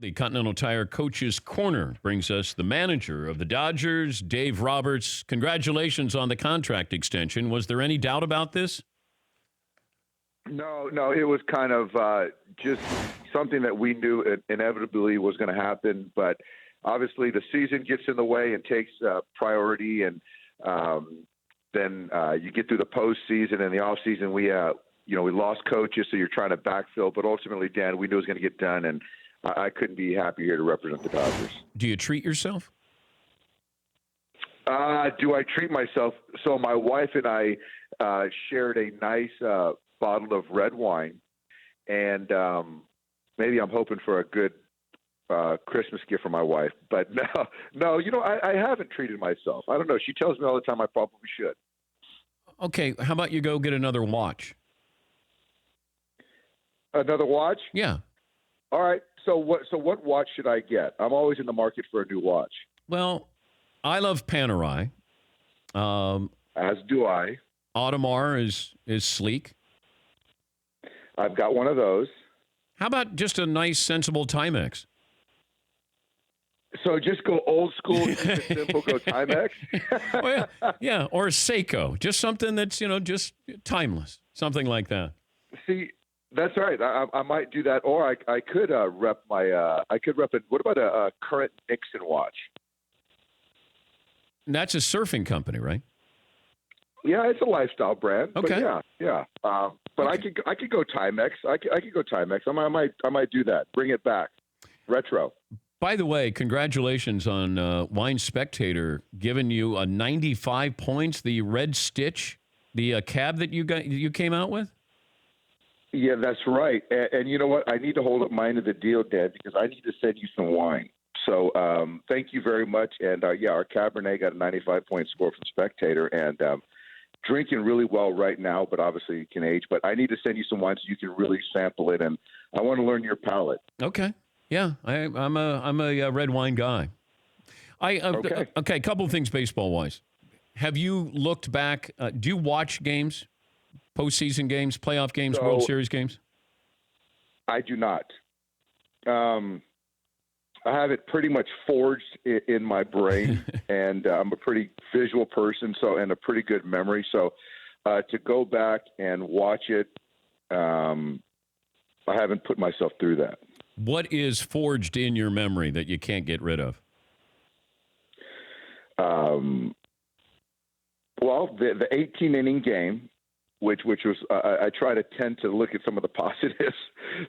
The Continental Tire Coach's Corner brings us the manager of the Dodgers, Dave Roberts. Congratulations on the contract extension. Was there any doubt about this? No, it was kind of just something that we knew inevitably was going to happen. But obviously, the season gets in the way and takes priority, and then you get through the postseason and the offseason. We lost coaches, so you're trying to backfill. But ultimately, Dan, we knew it was going to get done, and I couldn't be happy here to represent the Dodgers. Do you treat yourself? Do I treat myself? So my wife and I shared a nice bottle of red wine, and maybe I'm hoping for a good Christmas gift for my wife. But no, I haven't treated myself. I don't know. She tells me all the time I probably should. Okay, how about you go get another watch? Another watch? Yeah. All right. So what watch should I get? I'm always in the market for a new watch. Well, I love Panerai. As do I. Audemars is sleek. I've got one of those. How about just a nice, sensible Timex? So just go old school, keep it simple, go Timex? Well, yeah, or Seiko. Just something that's, just timeless. Something like that. See, that's right. I might do that, or I could rep what about a current Nixon watch? That's a surfing company, right? Yeah, it's a lifestyle brand. Okay. But yeah. But okay. I could go Timex. I could go Timex. I might do that. Bring it back. Retro. By the way, congratulations on Wine Spectator giving you a 95 points. The red stitch, the cab that you came out with. Yeah, that's right. And you know what? I need to hold up mine to the deal, Dad, because I need to send you some wine. So thank you very much. And, our Cabernet got a 95-point score from Spectator. And drinking really well right now, but obviously it can age. But I need to send you some wine so you can really sample it. And I want to learn your palate. Okay. Yeah, I'm a red wine guy. Okay, a couple of things baseball-wise. Have you looked back? Do you watch games? Postseason games, playoff games, World Series games? I do not. I have it pretty much forged in my brain, and I'm a pretty visual person, and a pretty good memory. So to go back and watch it, I haven't put myself through that. What is forged in your memory that you can't get rid of? Well, the 18-inning game. Which was I try to tend to look at some of the positives.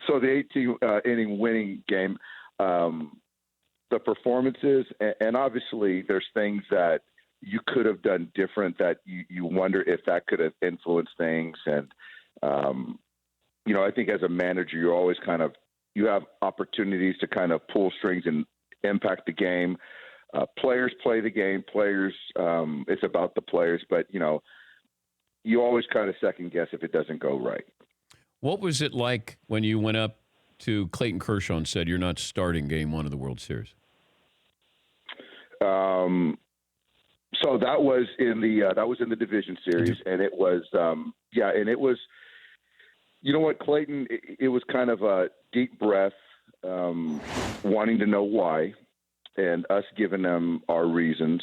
So the 18-inning winning game, the performances, and obviously there's things that you could have done different that you wonder if that could have influenced things. And I think as a manager, you're always you have opportunities to kind of pull strings and impact the game. Players play the game. Players, it's about the players, but you always kind of second guess if it doesn't go right. What was it like when you went up to Clayton Kershaw and said you're not starting Game 1 of the World Series? So that was in the division series, and it was and it was. You know what, Clayton? It was kind of a deep breath, wanting to know why, and us giving them our reasons.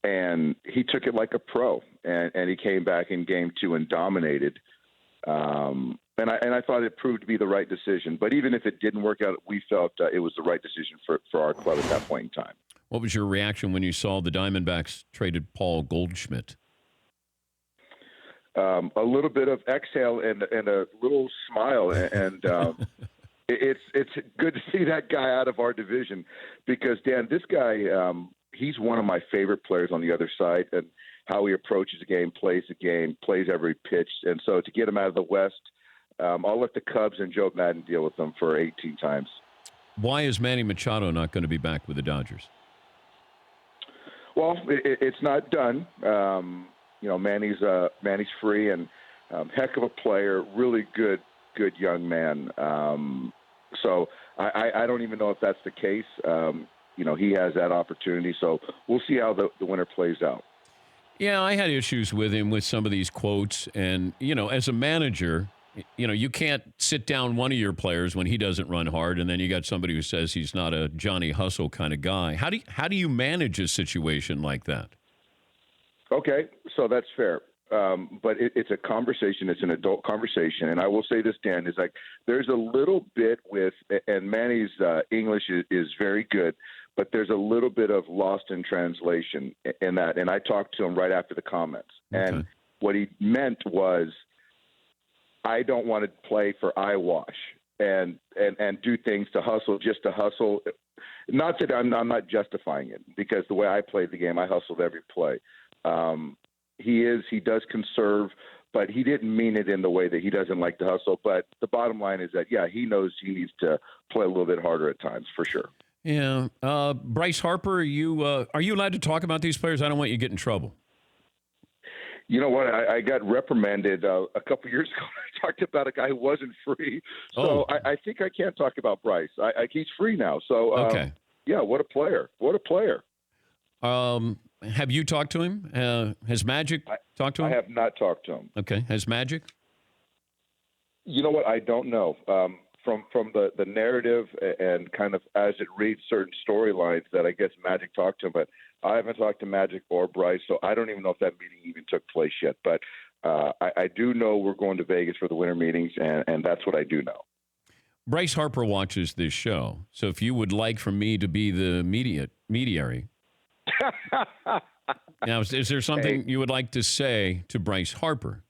And he took it like a pro, and he came back in Game 2 and dominated. And I thought it proved to be the right decision. But even if it didn't work out, we felt it was the right decision for our club at that point in time. What was your reaction when you saw the Diamondbacks traded Paul Goldschmidt? A little bit of exhale and a little smile, and it's good to see that guy out of our division because, Dan, this guy he's one of my favorite players on the other side, and how he approaches the game, plays every pitch. And so to get him out of the West, I'll let the Cubs and Joe Madden deal with them for 18 times. Why is Manny Machado not going to be back with the Dodgers? Well, it's not done. Manny's free and heck of a player, really good young man. So I don't even know if that's the case. He has that opportunity. So we'll see how the winter plays out. Yeah, I had issues with him with some of these quotes. And, as a manager, You can't sit down one of your players when he doesn't run hard, and then you got somebody who says he's not a Johnny Hustle kind of guy. How do you manage a situation like that? Okay, so that's fair. But it's a conversation. It's an adult conversation. And I will say this, Dan, is like there's a little bit with, and Manny's English is very good, but there's a little bit of lost in translation in that. And I talked to him right after the comments. Okay. And what he meant was, I don't want to play for eyewash and do things to hustle, just to hustle. Not that I'm not justifying it, because the way I played the game, I hustled every play. He does conserve, but he didn't mean it in the way that he doesn't like to hustle. But the bottom line is that, yeah, he knows he needs to play a little bit harder at times, for sure. Yeah. Bryce Harper, are you allowed to talk about these players? I don't want you to get in trouble. You know what? I got reprimanded a couple years ago. I talked about a guy who wasn't free. So I think I can't talk about Bryce. He's free now. So, okay. Yeah, what a player. What a player. Have you talked to him? Has Magic talked to him? I have not talked to him. Okay. Has Magic? You know what? I don't know. From the narrative and kind of as it reads certain storylines that I guess Magic talked to him, but I haven't talked to Magic or Bryce, so I don't even know if that meeting even took place yet. But I do know we're going to Vegas for the winter meetings, and that's what I do know. Bryce Harper watches this show, so if you would like for me to be the mediary. Now, is there something you would like to say to Bryce Harper?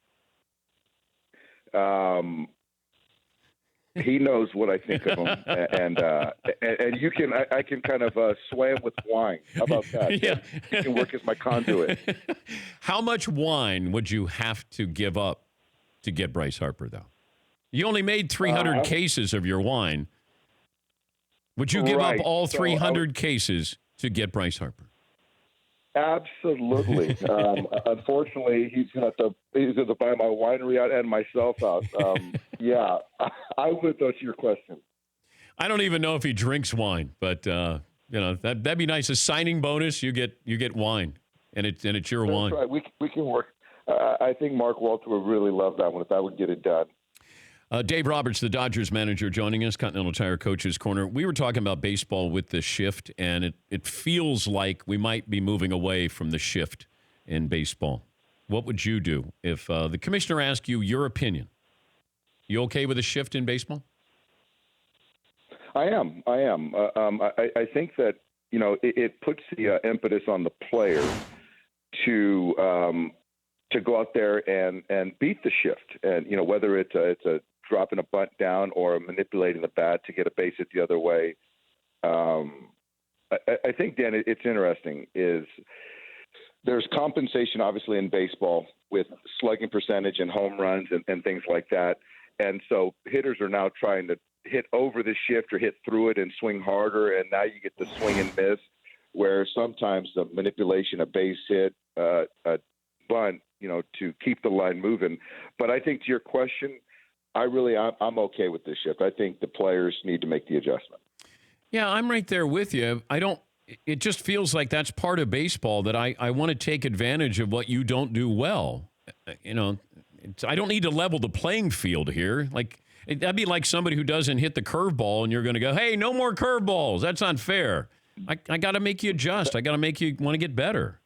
He knows what I think of him, and I can kind of sway him with wine. How about that? Yeah, he can work as my conduit. How much wine would you have to give up to get Bryce Harper, though? You only made 300 cases of your wine. Would you give up all 300 cases to get Bryce Harper? Absolutely. Unfortunately, he's going to buy my winery out and myself out. Yeah, I would go to your question. I don't even know if he drinks wine, but that'd be nice. A signing bonus, you get wine, and it's your That's wine. Right. We can work. I think Mark Walter would really love that one if I would get it done. Dave Roberts, the Dodgers manager, joining us, Continental Tire Coach's Corner. We were talking about baseball with the shift, and it feels like we might be moving away from the shift in baseball. What would you do if the commissioner asked you your opinion? You okay with a shift in baseball? I am. I think that, it puts the impetus on the player to go out there and beat the shift. And, whether it's a dropping a bunt down or manipulating the bat to get a base hit the other way. I think, Dan, it's interesting is there's compensation, obviously, in baseball with slugging percentage and home runs and things like that. And so hitters are now trying to hit over the shift or hit through it and swing harder. And now you get the swing and miss, where sometimes the manipulation, a base hit, a bunt, to keep the line moving. But I think to your question, I'm okay with this shift. I think the players need to make the adjustment. Yeah, I'm right there with you. It just feels like that's part of baseball that I want to take advantage of what you don't do well. I don't need to level the playing field here. Like, that'd be like somebody who doesn't hit the curveball and you're going to go, hey, no more curveballs. That's unfair. I got to make you adjust. I got to make you want to get better.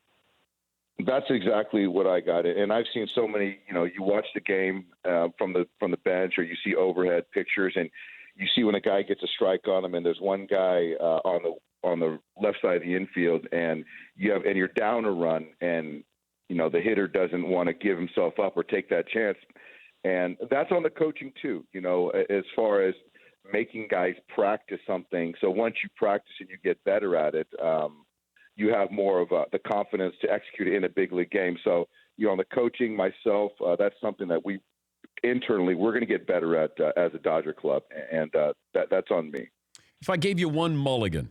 That's exactly what I got. And I've seen so many, you watch the game from the bench, or you see overhead pictures, and you see when a guy gets a strike on him, and there's one guy on the left side of the infield, and you're down a run, and the hitter doesn't want to give himself up or take that chance. And that's on the coaching too, as far as making guys practice something. So once you practice and you get better at it, you have more of the confidence to execute it in a big league game. So, on the coaching myself, that's something that we're going to get better at as a Dodger club, and that's on me. If I gave you one mulligan,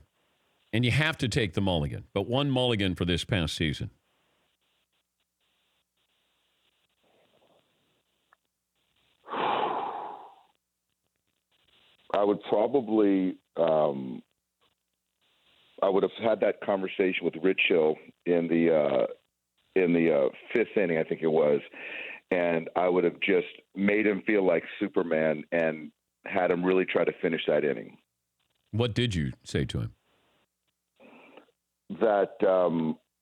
and you have to take the mulligan, but one mulligan for this past season. I would probably I would have had that conversation with Rich Hill in the fifth inning, I think it was, and I would have just made him feel like Superman and had him really try to finish that inning. What did you say to him? That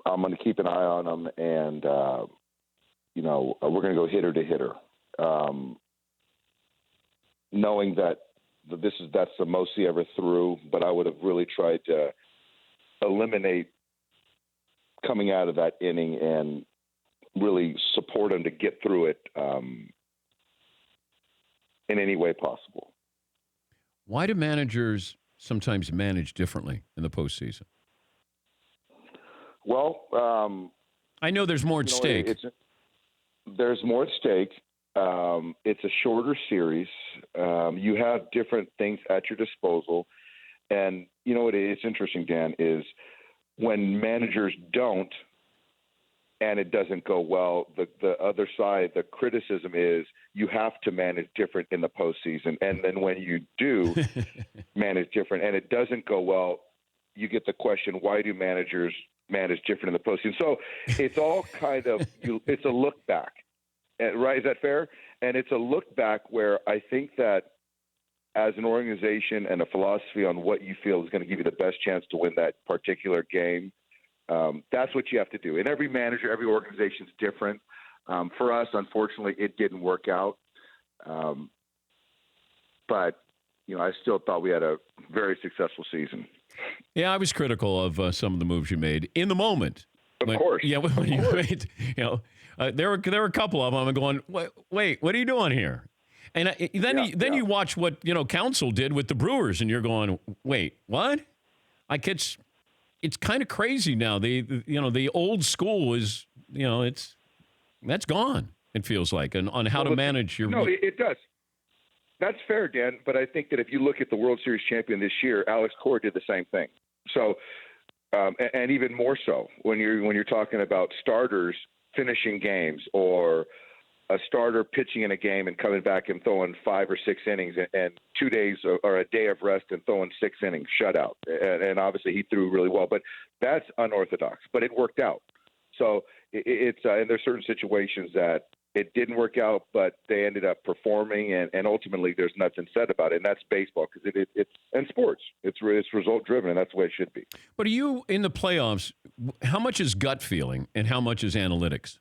I'm going to keep an eye on him, and we're going to go hitter to hitter, knowing that that's the most he ever threw. But I would have really tried to eliminate coming out of that inning and really support him to get through it in any way possible. Why do managers sometimes manage differently in the postseason? Well, I know there's more at stake. There's more at stake. It's a shorter series. You have different things at your disposal. And you know what is interesting, Dan, is when managers don't and it doesn't go well, the other side, the criticism is you have to manage different in the postseason. And then when you do manage different and it doesn't go well, you get the question, why do managers manage different in the postseason? So it's all kind of it's a look back, right? Is that fair? And it's a look back where I think that as an organization and a philosophy on what you feel is going to give you the best chance to win that particular game, that's what you have to do. And every manager, every organization is different. For us, unfortunately, it didn't work out. But I still thought we had a very successful season. Yeah, I was critical of some of the moves you made in the moment. Of course. Yeah, when you made, there were a couple of them. I'm going, wait, what are you doing here? And then you watch what Council did with the Brewers, and you're going, wait, what? It's kind of crazy now. The old school is that's gone. It feels like, and on how to manage your. No, it does. That's fair, Dan. But I think that if you look at the World Series champion this year, Alex Cora did the same thing. So, and even more so when you're talking about starters finishing games or a starter pitching in a game and coming back and throwing 5 or 6 innings and 2 days or a day of rest and throwing 6 innings shutout. And obviously he threw really well, but that's unorthodox, but it worked out. So it's and there's certain situations that it didn't work out, but they ended up performing, and ultimately there's nothing said about it. And that's baseball because it's and sports. It's result driven, and that's the way it should be. But are you in the playoffs? How much is gut feeling, and how much is analytics?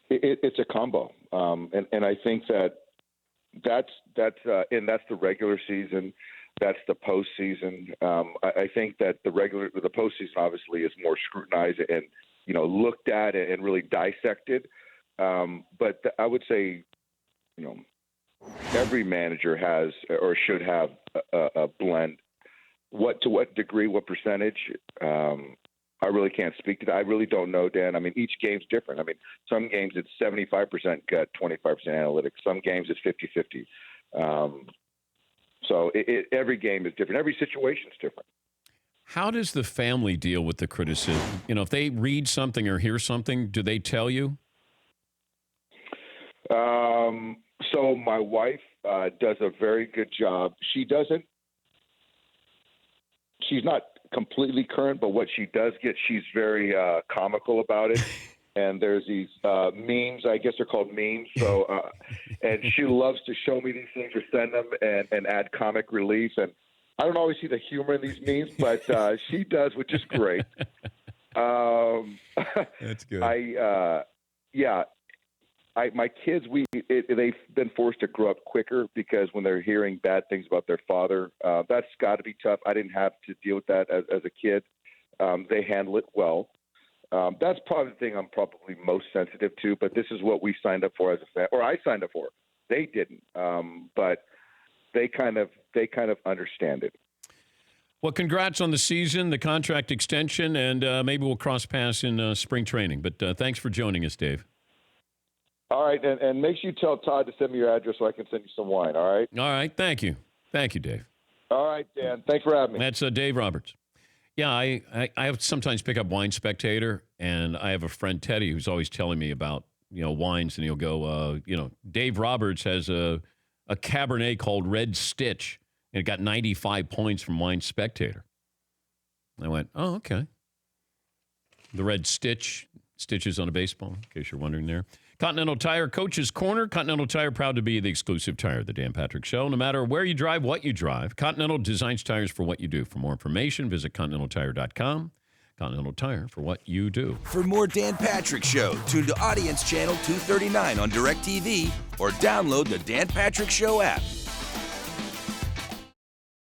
It's a combo, and I think that's the regular season. That's the postseason. I think that the postseason obviously is more scrutinized and looked at and really dissected. But I would say, every manager has or should have a blend. To what degree, what percentage? I really can't speak to that. I really don't know, Dan. I mean, each game's different. I mean, some games it's 75% gut, 25% analytics. Some games it's 50-50. So every game is different. Every situation is different. How does the family deal with the criticism? If they read something or hear something, do they tell you? So my wife does a very good job. She's not completely current, but what she does get, she's very comical about it. And there's these memes, I guess they're called memes. So, and she loves to show me these things or send them and add comic relief. And I don't always see the humor in these memes, but she does, which is great. That's good. My kids, they've been forced to grow up quicker because when they're hearing bad things about their father, that's got to be tough. I didn't have to deal with that as a kid. They handle it well. That's probably the thing I'm probably most sensitive to, but this is what we signed up for as a fan, or I signed up for. They didn't, but they kind of understand it. Well, congrats on the season, the contract extension, and maybe we'll cross paths in spring training. But thanks for joining us, Dave. All right, and make sure you tell Todd to send me your address so I can send you some wine, all right? All right, thank you. Thank you, Dave. All right, Dan. Thanks for having me. That's Dave Roberts. Yeah, I sometimes pick up Wine Spectator, and I have a friend, Teddy, who's always telling me about, wines, and he'll go, Dave Roberts has a Cabernet called Red Stitch, and it got 95 points from Wine Spectator. I went, oh, okay. The Red Stitch, stitches on a baseball, in case you're wondering there. Continental Tire Coach's Corner. Continental Tire, proud to be the exclusive tire of the Dan Patrick Show. No matter where you drive, what you drive, Continental designs tires for what you do. For more information, visit continentaltire.com. Continental Tire, for what you do. For more Dan Patrick Show, tune to Audience Channel 239 on DirecTV or download the Dan Patrick Show app.